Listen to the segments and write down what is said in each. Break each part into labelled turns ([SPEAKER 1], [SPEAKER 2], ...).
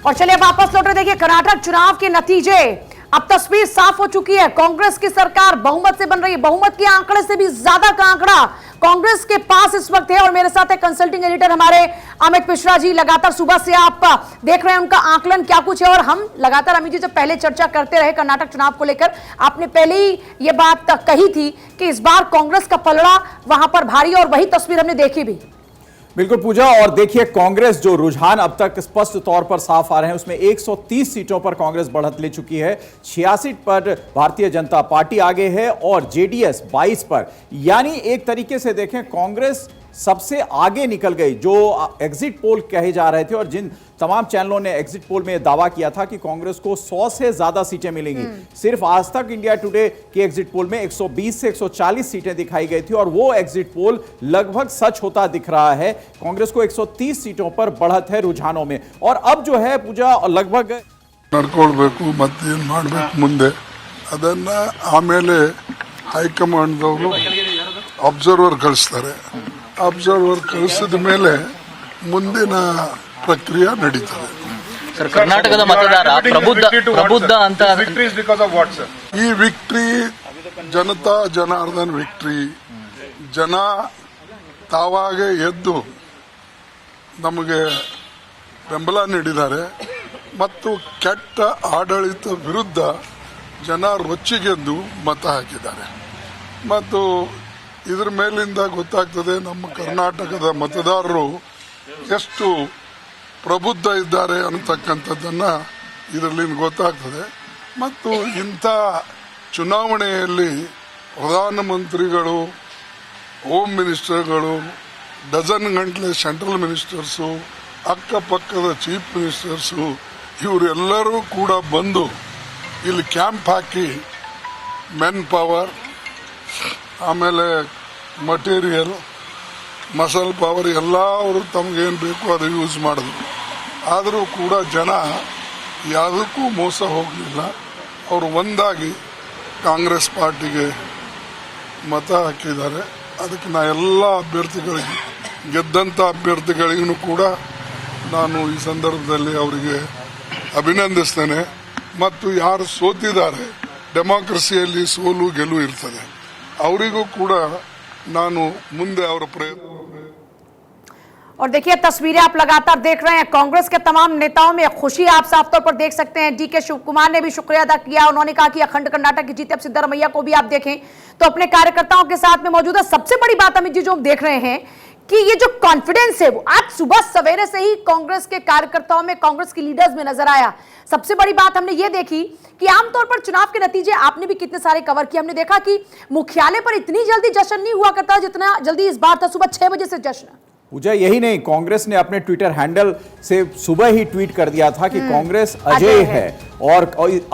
[SPEAKER 1] और चलिए वापस लौट रहे, देखिए कर्नाटक चुनाव के नतीजे, अब तस्वीर साफ हो चुकी है। कांग्रेस की सरकार बहुमत से बन रही है, बहुमत के आंकड़े से भी ज्यादा का आंकड़ा कांग्रेस के पास इस वक्त है। और मेरे साथ है कंसल्टिंग एडिटर हमारे अमित मिश्रा जी। लगातार सुबह से आप देख रहे हैं उनका आंकलन क्या कुछ है, और हम लगातार अमित जी जब पहले चर्चा करते रहे कर्नाटक चुनाव को लेकर, आपने पहले ही यह बात कही थी कि इस बार कांग्रेस का पलड़ा वहां पर भारी, और वही तस्वीर हमने देखी भी।
[SPEAKER 2] बिल्कुल पूजा, और देखिए कांग्रेस जो रुझान अब तक स्पष्ट तौर पर साफ आ रहे हैं, उसमें 130 सीटों पर कांग्रेस बढ़त ले चुकी है, 86 पर भारतीय जनता पार्टी आगे है और जेडीएस 22 पर। यानी एक तरीके से देखें कांग्रेस सबसे आगे निकल गई। जो एग्जिट पोल कहे जा रहे थे और जिन तमाम चैनलों ने एग्जिट पोल में दावा किया था कि कांग्रेस को 100 से ज्यादा सीटें मिलेंगी, सिर्फ आज तक इंडिया टुडे के एग्जिट पोल में 120 से 140 सीटें दिखाई गई थी, और वो एग्जिट पोल लगभग सच होता दिख रहा है। कांग्रेस को 130 सीटों पर बढ़त है रुझानों में। और अब जो है पूजा लगभग
[SPEAKER 3] नಡ್ಕೊಳ್ಬೇಕು ಮತ್ತೆ ಏನು ಮಾಡಬೇಕು ಮುಂದೆ ಅದನ್ನ ಆಮೇಲೆ ಹೈಕಮಾಂಡ್ದವರು ಅಬ್ಸರ್ವರ್ ಕಳಿಸ್ತಾರೆ. ಅಬ್ಸರ್ವರ್ ಕಳಿಸಿದ ಮೇಲೆ ಮುಂದಿನ ಪ್ರಕ್ರಿಯೆ ನಡೀತದೆ.
[SPEAKER 4] ಸರ್, ಕರ್ನಾಟಕದ ಮತದಾರ ಪ್ರಬುದ್ಧ ಅಂತ
[SPEAKER 3] ಈ ವಿಕ್ಟ್ರಿ ಜನತಾ ಜನಾರ್ದನ್ ವಿಕ್ಟ್ರಿ. ಜನ ತಾವಾಗೆ ಎದ್ದು ನಮಗೆ ಬೆಂಬಲ ನೀಡಿದ್ದಾರೆ ಮತ್ತು ಕೆಟ್ಟ ಆಡಳಿತ ವಿರುದ್ಧ ಜನ ರೊಚ್ಚಿಗೆದ್ದು ಮತ ಹಾಕಿದ್ದಾರೆ. ಮತ್ತು ಇದರ ಮೇಲಿಂದ ಗೊತ್ತಾಗ್ತದೆ ನಮ್ಮ ಕರ್ನಾಟಕದ ಮತದಾರರು ಎಷ್ಟು ಪ್ರಬುದ್ಧ ಇದ್ದಾರೆ ಅನ್ನತಕ್ಕಂಥದ್ದನ್ನ ಇದರಲ್ಲಿ ಗೊತ್ತಾಗ್ತದೆ. ಮತ್ತು ಇಂಥ ಚುನಾವಣೆಯಲ್ಲಿ ಪ್ರಧಾನಮಂತ್ರಿಗಳು, ಹೋಮ್ ಮಿನಿಸ್ಟರ್ಗಳು, ಡಜನ್ ಗಂಟಲೆ ಸೆಂಟ್ರಲ್ ಮಿನಿಸ್ಟರ್ಸು, ಅಕ್ಕಪಕ್ಕದ ಚೀಫ್ ಮಿನಿಸ್ಟರ್ಸು ಇವರೆಲ್ಲರೂ ಕೂಡ ಬಂದು ಇಲ್ಲಿ ಕ್ಯಾಂಪ್ ಹಾಕಿ ಮೆನ್ ಪವರ್, ಆಮೇಲೆ ಮಟೀರಿಯಲ್, ಮಸಲ್ ಪವರ್ ಎಲ್ಲ ಅವರು ತಮಗೇನು ಬೇಕು ಅದು ಯೂಸ್ ಮಾಡಿದ್ರು. ಆದರೂ ಕೂಡ ಜನ ಯಾವುದಕ್ಕೂ ಮೋಸ ಹೋಗಲಿಲ್ಲ. ಅವರು ಒಂದಾಗಿ ಕಾಂಗ್ರೆಸ್ ಪಾರ್ಟಿಗೆ ಮತ ಹಾಕಿದ್ದಾರೆ. ಅದಕ್ಕೆ ನಾ ಎಲ್ಲ ಅಭ್ಯರ್ಥಿಗಳಿಗೆ, ಗೆದ್ದಂಥ ಅಭ್ಯರ್ಥಿಗಳಿಗೂ ಕೂಡ ನಾನು ಈ ಸಂದರ್ಭದಲ್ಲಿ ಅವರಿಗೆ ಅಭಿನಂದಿಸ್ತೇನೆ. ಮತ್ತು ಯಾರು ಸೋತಿದ್ದಾರೆ, ಡೆಮಾಕ್ರಸಿಯಲ್ಲಿ ಸೋಲು ಗೆಲುವು ಇರ್ತದೆ, ಅವರಿಗೂ ಕೂಡ ನಾನು ಮುಂದೆ ಅವರ ಪ್ರಯತ್ನ।
[SPEAKER 1] और देखिए तस्वीरें आप लगातार देख रहे हैं, कांग्रेस के तमाम नेताओं में खुशी आप साफ तौर पर देख सकते हैं। डीके शिव कुमार ने भी शुक्रिया अदा किया, उन्होंने कहा कि अखंड कर्नाटक की जीत। अब सिद्धारमैया को भी आप देखें तो अपने कार्यकर्ताओं के साथ में मौजूद है। सबसे बड़ी बात अमित जी जो हम देख रहे हैं कि ये जो कॉन्फिडेंस है वो आज सुबह सवेरे से ही कांग्रेस के कार्यकर्ताओं में, कांग्रेस की लीडर्स में नजर आया। सबसे बड़ी बात हमने ये देखी कि आमतौर पर चुनाव के नतीजे आपने भी कितने सारे कवर किए, हमने देखा कि मुख्यालय पर इतनी जल्दी जश्न नहीं हुआ करता जितना जल्दी इस बार था। सुबह 6 बजे से जश्न।
[SPEAKER 2] पूजा यही नहीं, कांग्रेस ने अपने ट्विटर हैंडल से सुबह ही ट्वीट कर दिया था कि कांग्रेस अजय है और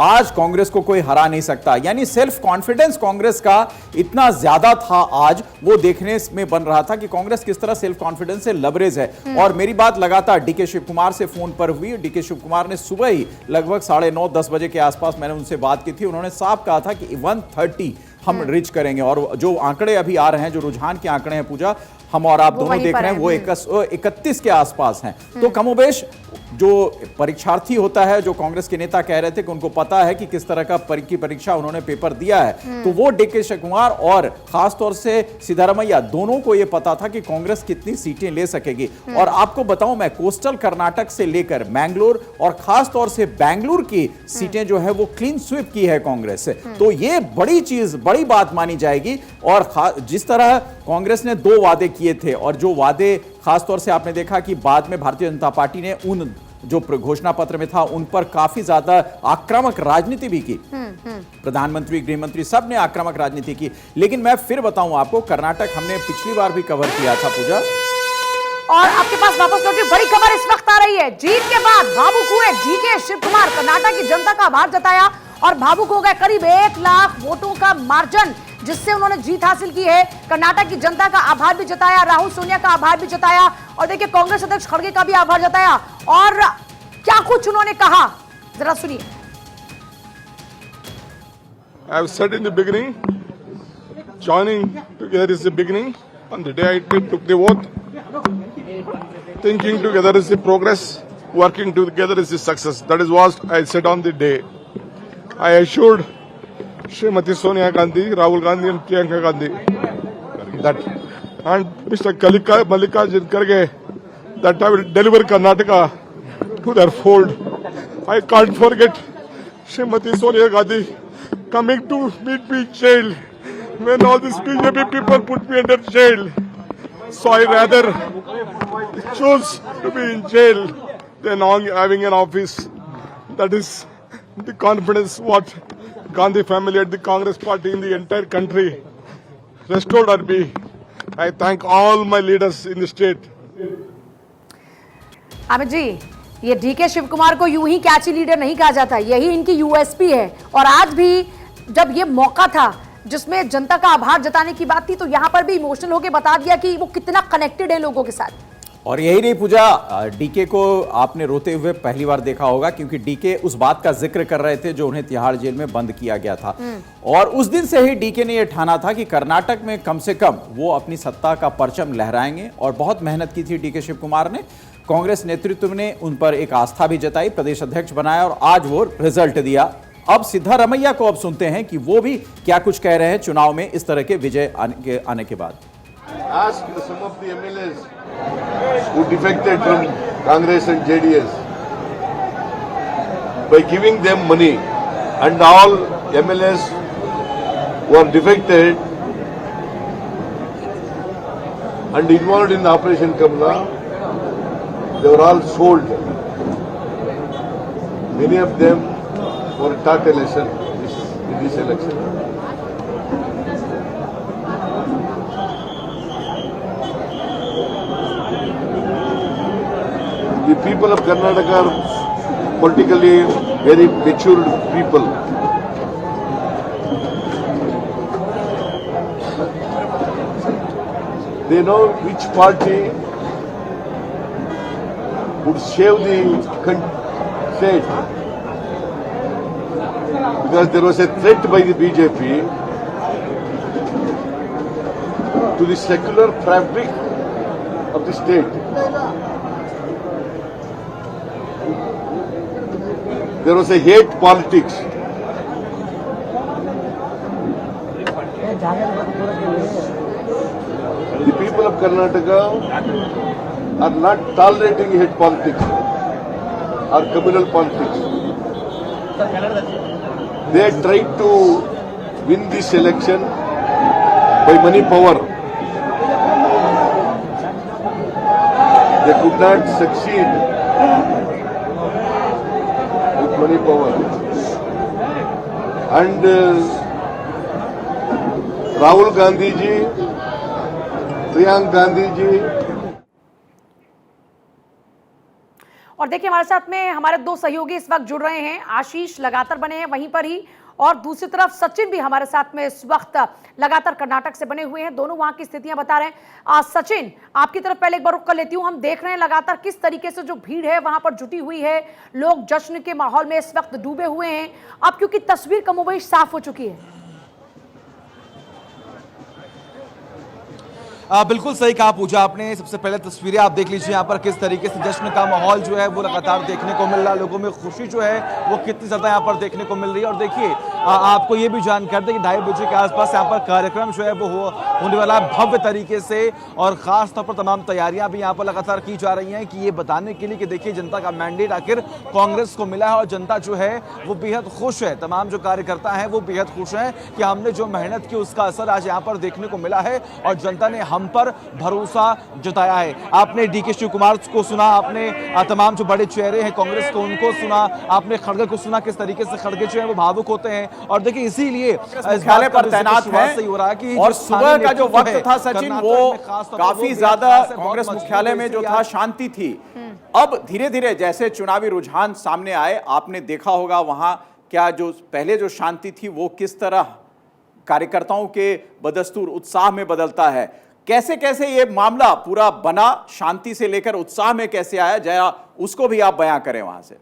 [SPEAKER 2] आज कांग्रेस को कोई हरा नहीं सकता। यानी सेल्फ कॉन्फिडेंस कांग्रेस का इतना ज्यादा था आज, वो देखने में बन रहा था कि कांग्रेस किस तरह सेल्फ कॉन्फिडेंस से लबरेज है। और मेरी बात लगातार डीके शिव कुमार से फोन पर हुई। डीके शिव कुमार ने सुबह ही लगभग 9:30-10 बजे के आसपास मैंने उनसे बात की थी। उन्होंने साफ कहा था कि 130 हम रिच करेंगे। और जो आंकड़े अभी आ रहे हैं, जो रुझान के आंकड़े हैं पूजा, हम और आप दोनों देख रहे हैं, वो 31 के आसपास हैं। तो कमोबेश जो परीक्षार्थी होता है, जो कांग्रेस के नेता कह रहे थे कि उनको पता है कि किस तरह का परीक्षा उन्होंने पेपर दिया है, तो वो डीके शिव कुमार और खासतौर से सिद्धारमैया दोनों को यह पता था कि कांग्रेस कितनी सीटें ले सकेगी। और आपको बताऊं मैं, कोस्टल कर्नाटक से लेकर मैंगलोर और खासतौर से बेंगलुरु की सीटें जो है वो क्लीन स्वीप की है कांग्रेस से। तो ये बड़ी चीज, बड़ी बात मानी जाएगी। और जिस तरह कांग्रेस ने 2 वादे किए थे, और जो वादे खासतौर से आपने देखा कि बाद में भारतीय जनता पार्टी ने उन जो घोषणा पत्र में था उन पर काफी ज्यादा आक्रामक राजनीति भी की। प्रधानमंत्री, गृहमंत्री सब ने आक्रामक राजनीति की। लेकिन मैं फिर बताऊं आपको, कर्नाटक हमने पिछली बार भी कवर किया था पूजा,
[SPEAKER 1] और आपके पास वापस लौटी बड़ी खबर इस वक्त आ रही है। जीत के बाद भावुक हुए डीके शिव कुमार, कर्नाटक की जनता का आभार जताया और भावुक हो गए। करीब 1 लाख वोटों का मार्जिन जिससे उन्होंने जीत हासिल की है। कर्नाटक की जनता का आभार भी जताया, राहुल सोनिया का आभार भी जताया, और देखिए कांग्रेस अध्यक्ष खड़गे का भी आभार जताया। और क्या कुछ उन्होंने कहा, जरा सुनिए।
[SPEAKER 5] I have said in the beginning, joining together is the beginning. On the day I took the oath, thinking together is the progress. working together is a success. That is what I said on the day. I assured Srimati Sonia Gandhi, Rahul Gandhi and Priyanka Gandhi that, and Mr. Mallikarjun Kharge, that I will deliver Karnataka to their fold. I can't forget Srimati Sonia Gandhi coming to meet me in jail when all these BJP people put me under jail. So I rather choose to be in jail than having an office. That is the confidence what Gandhi family and the Congress party in the entire country restored on me. I thank all my leaders in the state.
[SPEAKER 1] Amit ji, ये DK Shiv Kumar को यूं ही कैची leader नहीं कहा जाता, यही इनकी USP है। और आज भी जब ये मौका था जिसमें जनता का आभार जताने की बात थी, तो यहां पर भी इमोशनल होकर बता दिया कि वो कितना कनेक्टेड है लोगों के साथ।
[SPEAKER 2] और यही नहीं पूजा, डीके को आपने रोते हुए पहली बार देखा होगा, क्योंकि डीके उस बात का जिक्र कर रहे थे जो उन्हें तिहाड़ जेल में बंद किया गया था। और उस दिन से ही डीके ने यह ठाना था कि कर्नाटक में कम से कम वो अपनी सत्ता का परचम लहराएंगे। और बहुत मेहनत की थी डीके शिव कुमार ने, कांग्रेस नेतृत्व ने उन पर एक आस्था भी जताई, प्रदेश अध्यक्ष बनाया और आज वो रिजल्ट दिया। अब सिद्धारमैया को अब सुनते हैं कि वो भी क्या कुछ कह रहे हैं चुनाव में इस तरह के विजय आने के बाद।
[SPEAKER 6] Ask some of the MLAs who defected from Congress and JDS by giving them money, and all MLAs who are defected and involved in Operation Kamla, they were all sold. Many of them were taught a lesson in this election. The people of Karnataka are politically very matured people. They know which party would save the state, because there was a threat by the BJP to the secular fabric of the state. There was a hate politics. The people of Karnataka are not tolerating hate politics or communal politics. They tried to win this election by money power. They could not succeed with money power. And Rahul Gandhi ji, Priyanka Gandhi ji,
[SPEAKER 1] और देखिए हमारे साथ में हमारे दो सहयोगी इस वक्त जुड़ रहे हैं। आशीष लगातार बने हैं वहीं पर ही, और दूसरी तरफ सचिन भी हमारे साथ में इस वक्त लगातार कर्नाटक से बने हुए हैं। दोनों वहां की स्थितियां बता रहे हैं। सचिन, आपकी तरफ पहले एक बार रुक कर लेती हूं। हम देख रहे हैं लगातार किस तरीके से जो भीड़ है वहां पर जुटी हुई है, लोग जश्न के माहौल में इस वक्त डूबे हुए हैं। अब क्योंकि तस्वीर कमोबेश साफ हो चुकी है।
[SPEAKER 7] बिल्कुल सही कहा पूजा आपने। सबसे पहले तस्वीरें आप देख लीजिए यहाँ पर किस तरीके से जश्न का माहौल जो है वो लगातार देखने को मिल रहा है। लोगों में खुशी जो है वो कितनी ज़्यादा यहाँ पर देखने को मिल रही है। और देखिए आपको ये भी जानकारी दें कि 2:30 बजे के आसपास यहाँ पर कार्यक्रम जो है वो होने वाला है भव्य तरीके से, और ख़ास तौर पर तमाम तैयारियाँ भी यहाँ पर लगातार की जा रही हैं कि ये बताने के लिए कि देखिए जनता का मैंडेट आखिर कांग्रेस को मिला है और जनता जो है वो बेहद खुश है। तमाम जो कार्यकर्ता हैं वो बेहद खुश हैं कि हमने जो मेहनत की उसका असर आज यहाँ पर देखने को मिला है और जनता ने हम पर भरोसा जताया है। आपने डीके शिव कुमार को सुना, आपने तमाम जो बड़े चेहरे हैं कांग्रेस को उनको सुना, आपने खड़गे को सुना, किस तरीके से खड़गे जो है वो भावुक होते हैं। और देखिए इसीलिए
[SPEAKER 2] मुख्यालय पर तैनात हैं
[SPEAKER 7] हो रहा है कि
[SPEAKER 2] और सुबह का जो वक्त था सचिन वो काफी ज्यादा कांग्रेस मुख्यालय में जो था शांति थी। अब धीरे धीरे जैसे चुनावी रुझान सामने आए, आपने देखा होगा वहां क्या जो पहले जो शांति थी वो किस तरह कार्यकर्ताओं के बदस्तूर उत्साह में बदलता है। कैसे कैसे ये मामला पूरा बना, शांति से लेकर उत्साह में कैसे आया, जरा उसको भी आप बयां करें वहां से।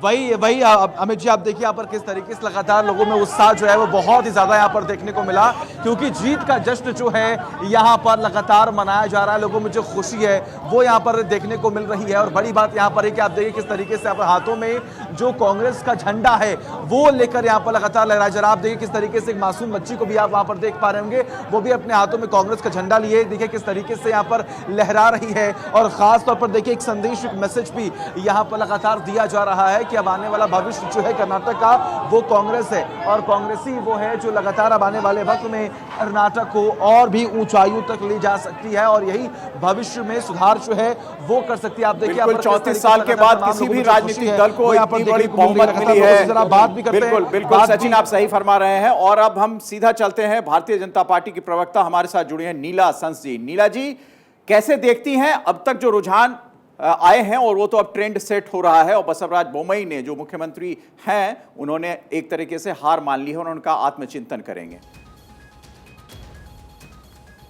[SPEAKER 7] वही अमित जी, आप देखिए यहाँ पर किस तरीके से लगातार लोगों में उत्साह जो है वो बहुत ही ज्यादा यहाँ पर देखने को मिला, क्योंकि जीत का जश्न जो है यहाँ पर लगातार मनाया जा रहा है। लोगों में जो खुशी है वो यहाँ पर देखने को मिल रही है। और बड़ी बात यहाँ पर है कि आप देखिए किस तरीके से यहाँ हाथों में जो कांग्रेस का झंडा है वो लेकर यहाँ पर लगातार लहराया जा रहा है। आप देखिए किस तरीके से एक मासूम बच्ची को भी आप वहां पर देख पा रहे होंगे, वो भी अपने हाथों में कांग्रेस का झंडा लिए देखिए किस तरीके से यहाँ पर लहरा रही है। और खास तौर पर देखिए एक संदेश, एक मैसेज भी यहाँ पर लगातार दिया जा रहा है कि अब आने वाला भविष्य जो है कर्नाटक का वो कांग्रेस है, और कांग्रेस ही वो है जो लगातार अब आने वाले वक्त में कर्नाटक को और भी ऊंचाइयों तक ले जा सकती है, और यही भविष्य में सुधार जो है वो कर सकती है। आप देखिए
[SPEAKER 2] 34 साल के बाद किसी भी राजनीतिक दल को इतनी बड़ी बहुमत मिली है।
[SPEAKER 7] बात भी करते हैं।
[SPEAKER 2] बिल्कुल सचिन, आप सही फरमा रहे हैं। और अब हम सीधा चलते हैं, भारतीय जनता पार्टी की प्रवक्ता हमारे साथ जुड़ी हैं नीला संस जी। नीला जी, कैसे देखती हैं अब तक जो रुझान आए हैं, और वो तो अब ट्रेंड सेट हो रहा है, और बसवराज बोम्मई ने जो मुख्यमंत्री हैं उन्होंने एक तरीके से हार मान ली है और उनका आत्मचिंतन करेंगे।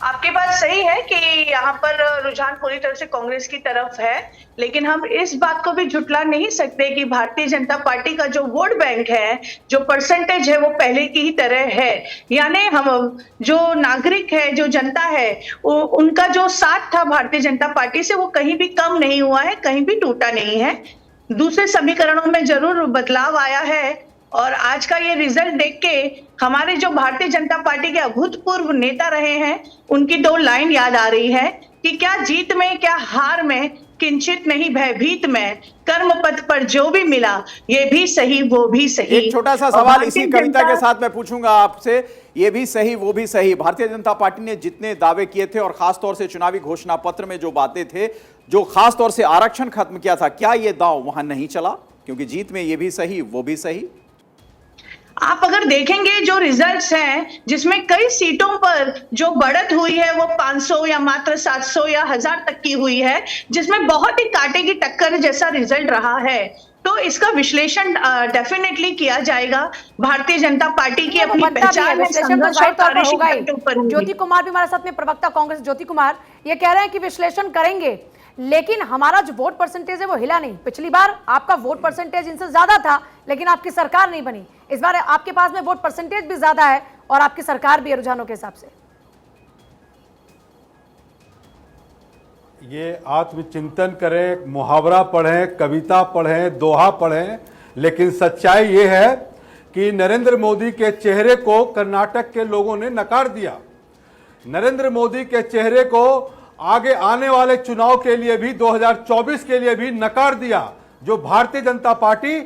[SPEAKER 8] आपकी बात सही है कि यहाँ पर रुझान पूरी तरह से कांग्रेस की तरफ है, लेकिन हम इस बात को भी झुटला नहीं सकते कि भारतीय जनता पार्टी का जो वोट बैंक है, जो परसेंटेज है, वो पहले की ही तरह है। यानी हम जो नागरिक है, जो जनता है, उनका जो साथ था भारतीय जनता पार्टी से, वो कहीं भी कम नहीं हुआ है, कहीं भी टूटा नहीं है। दूसरे समीकरणों में जरूर बदलाव आया है, और आज का ये रिजल्ट देख के हमारे जो भारतीय जनता पार्टी के अभूतपूर्व नेता रहे हैं उनकी दो लाइन याद आ रही है कि क्या जीत में क्या हार में, किंचित नहीं भयभीत में, कर्म पथ पर जो भी मिला ये भी सही वो भी सही।
[SPEAKER 2] एक छोटा सा सवाल इसी कविता के साथ मैं पूछूंगा आपसे, ये भी सही वो भी सही। भारतीय जनता पार्टी ने जितने दावे किए थे और खासतौर से चुनावी घोषणा पत्र में जो बातें थे, जो खासतौर से आरक्षण खत्म किया था, क्या ये दांव वहां नहीं चला? क्योंकि जीत में ये भी सही वो भी सही।
[SPEAKER 8] आप अगर देखेंगे जो रिजल्ट्स हैं, जिसमें कई सीटों पर जो बढ़त हुई है वो 500 या मात्र 700 या 1000 तक की हुई है, जिसमें बहुत ही कांटे की टक्कर जैसा रिजल्ट रहा है। तो इसका विश्लेषण डेफिनेटली किया जाएगा। भारतीय जनता पार्टी की अपनी पहचान है, संघर्ष और कार्यशीलता के ऊपर।
[SPEAKER 1] ज्योति कुमार भी हमारे साथ में, प्रवक्ता कांग्रेस ज्योति कुमार, ये कह रहे हैं कि विश्लेषण करेंगे, लेकिन हमारा जो वोट परसेंटेज है वो हिला नहीं। पिछली बार आपका वोट परसेंटेज इनसे ज्यादा था, लेकिन आपकी सरकार नहीं बनी। इस बार आपके पास में वोट परसेंटेज भी ज्यादा है और आपकी सरकार भी है रुझानों के हिसाब से।
[SPEAKER 9] ये आत्मचिंतन करें, मुहावरा पढ़ें, कविता पढ़ें, दोहा पढ़ें, लेकिन सच्चाई ये है कि नरेंद्र मोदी के चेहरे को कर्नाटक के लोगों ने नकार दिया। नरेंद्र मोदी के चेहरे को आगे आने वाले चुनाव के लिए भी, 2024 के लिए भी नकार दिया। जो भारतीय जनता पार्टी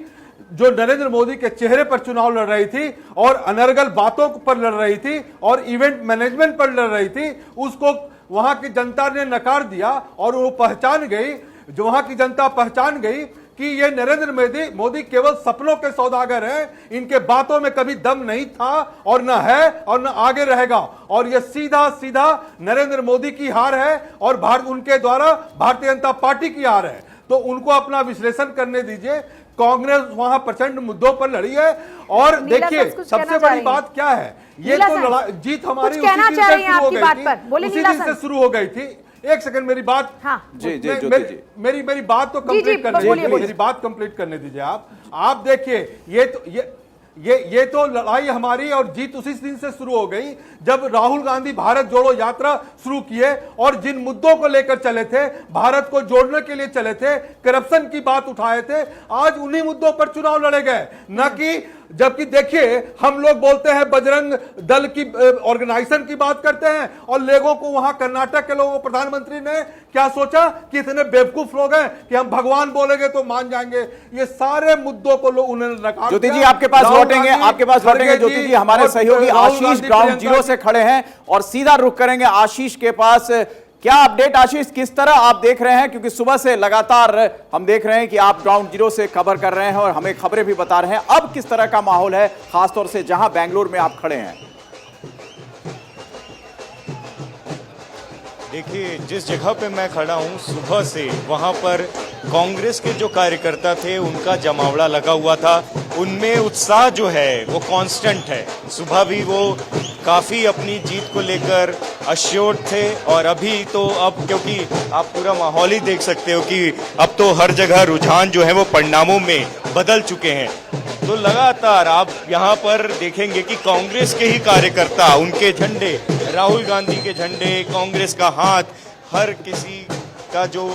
[SPEAKER 9] जो नरेंद्र मोदी के चेहरे पर चुनाव लड़ रही थी और अनर्गल बातों पर लड़ रही थी और इवेंट मैनेजमेंट पर लड़ रही थी, उसको वहां की जनता ने नकार दिया। और वो पहचान गई, जो वहां की जनता पहचान गई कि ये नरेंद्र मोदी केवल सपनों के सौदागर हैं, इनके बातों में कभी दम नहीं था और न है और न आगे रहेगा। और ये सीधा सीधा नरेंद्र मोदी की हार है और उनके द्वारा भारतीय जनता पार्टी की हार है। तो उनको अपना विश्लेषण करने दीजिए। कांग्रेस वहां प्रचंड मुद्दों पर लड़ी है, और देखिए सबसे बड़ी बात क्या है, ये तो जीत हमारी उसी दिन से शुरू हो गई थी, उसी दिन से शुरू हो गई थी। एक सेकंड मेरी बात,
[SPEAKER 2] हाँ।
[SPEAKER 9] मेरी बात तो कंप्लीट करने दीजिए, मेरी बात कंप्लीट करने दीजिए। आप देखिए, ये तो लड़ाई हमारी और जीत उसी दिन से शुरू हो गई जब राहुल गांधी भारत जोड़ो यात्रा शुरू किए, और जिन मुद्दों को लेकर चले थे, भारत को जोड़ने के लिए चले थे, करप्शन की बात उठाए थे, आज उन्हीं मुद्दों पर चुनाव लड़े गए, न कि जबकि देखिए हम लोग बोलते हैं बजरंग दल की ऑर्गेनाइजेशन की बात करते हैं, और लोगों को वहां कर्नाटक के लोगों, प्रधानमंत्री ने क्या सोचा कि इतने बेवकूफ लोग हैं कि हम भगवान बोलेंगे तो मान जाएंगे। ये सारे मुद्दों को लोग उन्होंने नकार।
[SPEAKER 2] ज्योति जी आपके पास लौटेंगे, ज्योति जी हमारे सहयोगी आशीष ग्राउंड जीरो से खड़े हैं और सीधा रुख करेंगे आशीष के पास। क्या अपडेट आशीष, किस तरह आप देख रहे हैं? क्योंकि सुबह से लगातार हम देख रहे हैं कि आप ग्राउंड जीरो से खबर कर रहे हैं और हमें खबरें भी बता रहे हैं। अब किस तरह का माहौल है, खासतौर से जहां बेंगलुरु में आप खड़े हैं?
[SPEAKER 10] देखिए, जिस जगह पे मैं खड़ा हूँ सुबह से वहाँ पर कांग्रेस के जो कार्यकर्ता थे उनका जमावड़ा लगा हुआ था। उनमें उत्साह जो है वो कांस्टेंट है। सुबह भी वो काफ़ी अपनी जीत को लेकर अश्योर्ड थे और अभी तो अब क्योंकि आप पूरा माहौल ही देख सकते हो कि अब तो हर जगह रुझान जो है वो परिणामों में बदल चुके हैं। तो लगातार आप यहाँ पर देखेंगे कि कांग्रेस के ही कार्यकर्ता, उनके झंडे, राहुल गांधी के झंडे, कांग्रेस का हाथ, हर किसी का जो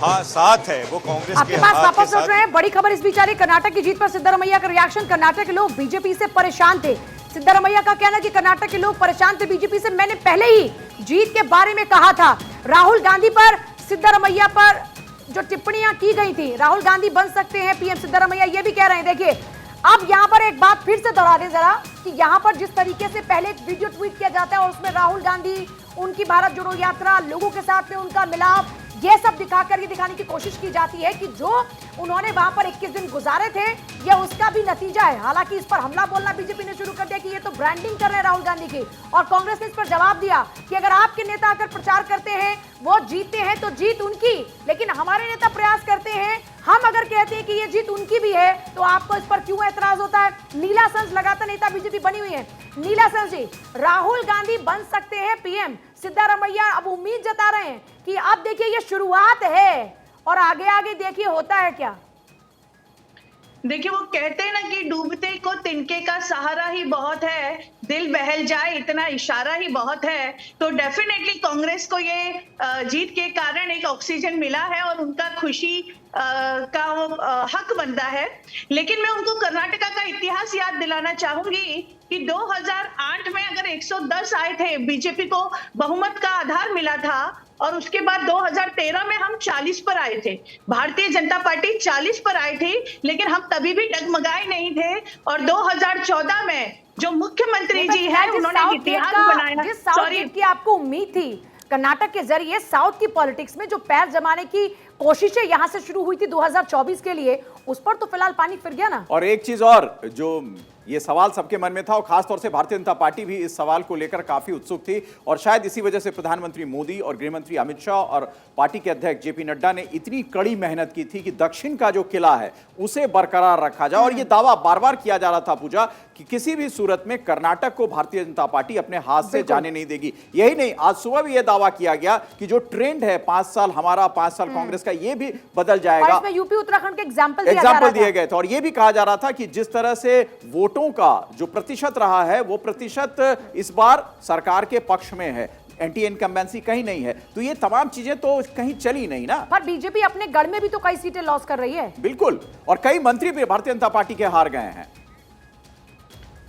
[SPEAKER 10] साथ है वो कांग्रेस
[SPEAKER 1] आपके
[SPEAKER 10] के
[SPEAKER 1] पास
[SPEAKER 10] हाथ
[SPEAKER 1] वापस
[SPEAKER 10] के
[SPEAKER 1] लौट रहे हैं। बड़ी खबर इस बीच आ रही, कर्नाटक की जीत पर सिद्धरमैया का रिएक्शन। कर्नाटक के लोग बीजेपी से परेशान थे। सिद्धरमैया का कहना है कि कर्नाटक के लोग परेशान थे बीजेपी से। मैंने पहले ही जीत के बारे में कहा था। राहुल गांधी पर, सिद्धरमैया पर जो टिप्पणियां की गई थी, राहुल गांधी बन सकते हैं पीएम, सिद्धरमैया ये भी कह रहे हैं। देखिए, अब यहाँ पर एक बात फिर से दोहरा दें जरा कि यहाँ पर जिस तरीके से पहले एक वीडियो ट्वीट किया जाता है और उसमें राहुल गांधी, उनकी भारत जोड़ो यात्रा, लोगों के साथ में उनका मिलाप, ये सब दिखाकर ये दिखाने की कोशिश की जाती है कि जो उन्होंने वहां पर 21 दिन गुजारे थे ये उसका भी नतीजा है। हालांकि इस पर हमला बोलना बीजेपी ने शुरू कर दिया कि ये तो ब्रांडिंग कर रहे हैं राहुल गांधी की, और कांग्रेस ने इस पर जवाब दिया कि अगर आपके नेता आकर प्रचार करते हैं, वो जीतते हैं तो जीत उनकी, लेकिन हमारे नेता प्रयास करते हैं, हम अगर कहते हैं कि ये जीत उनकी भी है तो आपको इस पर क्यों एतराज होता है। नीला सेंस लगातार नेता बीजेपी बनी हुई है। नीला सेंस जी, राहुल गांधी बन सकते हैं पीएम, सिद्धरमैया अब उम्मीद जता रहे हैं कि अब देखिए ये शुरुआत है और आगे आगे देखिए होता है क्या।
[SPEAKER 8] देखिए, वो कहते हैं ना कि डूबते को तिनके का सहारा ही बहुत है, दिल बहल जाए इतना इशारा ही बहुत है। तो डेफिनेटली कांग्रेस को ये जीत के कारण एक ऑक्सीजन मिला है और उनका खुशी का हक बनता है। लेकिन मैं उनको कर्नाटका का इतिहास याद दिलाना चाहूंगी कि 2008 में अगर 110 आए थे, बीजेपी को बहुमत का आधार मिला था, और उसके बाद 2013 में हम 40 पर आए थे। भारतीय जनता पार्टी 40 पर आई थी, लेकिन हम तभी भी डगमगाए नहीं थे। और 2014 में जो मुख्यमंत्री जी हैं उन्होंने इतिहास बनाया।
[SPEAKER 1] जिस साउथ गेट की आपको उम्मीद थी कर्नाटक के जरिए साउथ की पॉलिटिक्स में जो पैर जमाने की कोशिशें यहां से शुरू हुई थी 2024 के लिए, उस पर तो फिलहाल पानी फिर गया ना।
[SPEAKER 2] और एक चीज और, जो ये सवाल सबके मन में था और खासतौर से भारतीय जनता पार्टी भी इस सवाल को लेकर काफी उत्सुक थी, और शायद इसी वजह से प्रधानमंत्री मोदी और गृहमंत्री अमित शाह और पार्टी के अध्यक्ष जेपी नड्डा ने इतनी कड़ी मेहनत की थी कि दक्षिण का जो किला है उसे बरकरार रखा जाए। और ये दावा बार बार किया जा रहा था पूजा कि किसी भी सूरत में कर्नाटक को भारतीय जनता पार्टी अपने हाथ से जाने नहीं देगी। यही नहीं, आज सुबह भी यह दावा किया गया कि जो ट्रेंड है 5 साल हमारा 5 साल कांग्रेस का, ये भी बदल जाएगा।
[SPEAKER 1] इसमें यूपी उत्तराखंड के एग्जाम्पल
[SPEAKER 2] दिए गए थे और यह भी कहा जा रहा था कि जिस तरह से वोटों का जो प्रतिशत रहा है वो प्रतिशत इस बार सरकार के पक्ष में है, एंटी इनकम्बेंसी कहीं नहीं है। तो ये तमाम चीजें तो कहीं चली नहीं ना।
[SPEAKER 1] पर बीजेपी अपने गढ़ में भी तो कई सीटें लॉस कर रही है।
[SPEAKER 2] बिल्कुल, और कई मंत्री भी भारतीय जनता पार्टी के हार गए हैं।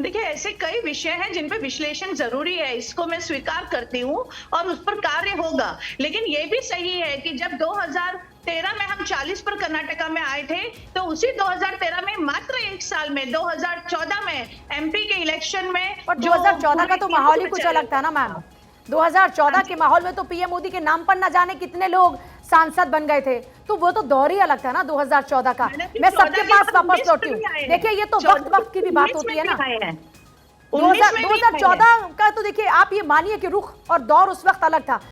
[SPEAKER 8] देखिए, ऐसे कई विषय हैं जिन पे विश्लेषण जरूरी है, इसको मैं स्वीकार करती हूँ और उस पर कार्य होगा। लेकिन ये भी सही है कि जब 2013 में हम 40 पर कर्नाटका में आए थे, तो उसी 2013 में मात्र एक साल में 2014 में एमपी के इलेक्शन में,
[SPEAKER 1] और 2014 का तो माहौल ही कुछ अलग था ना मैम। 2014 के माहौल में तो पीएम मोदी के नाम पर न जाने कितने लोग सांसद बन गए थे, तो वो तो दौर ही अलग था ना 2014 का। मैं सबके पास वापस लौटी हूँ। देखिए, ये तो वक्त की भी बात होती है ना। 2014 का तो देखिए, आप ये मानिए कि रुख और दौर उस वक्त अलग था।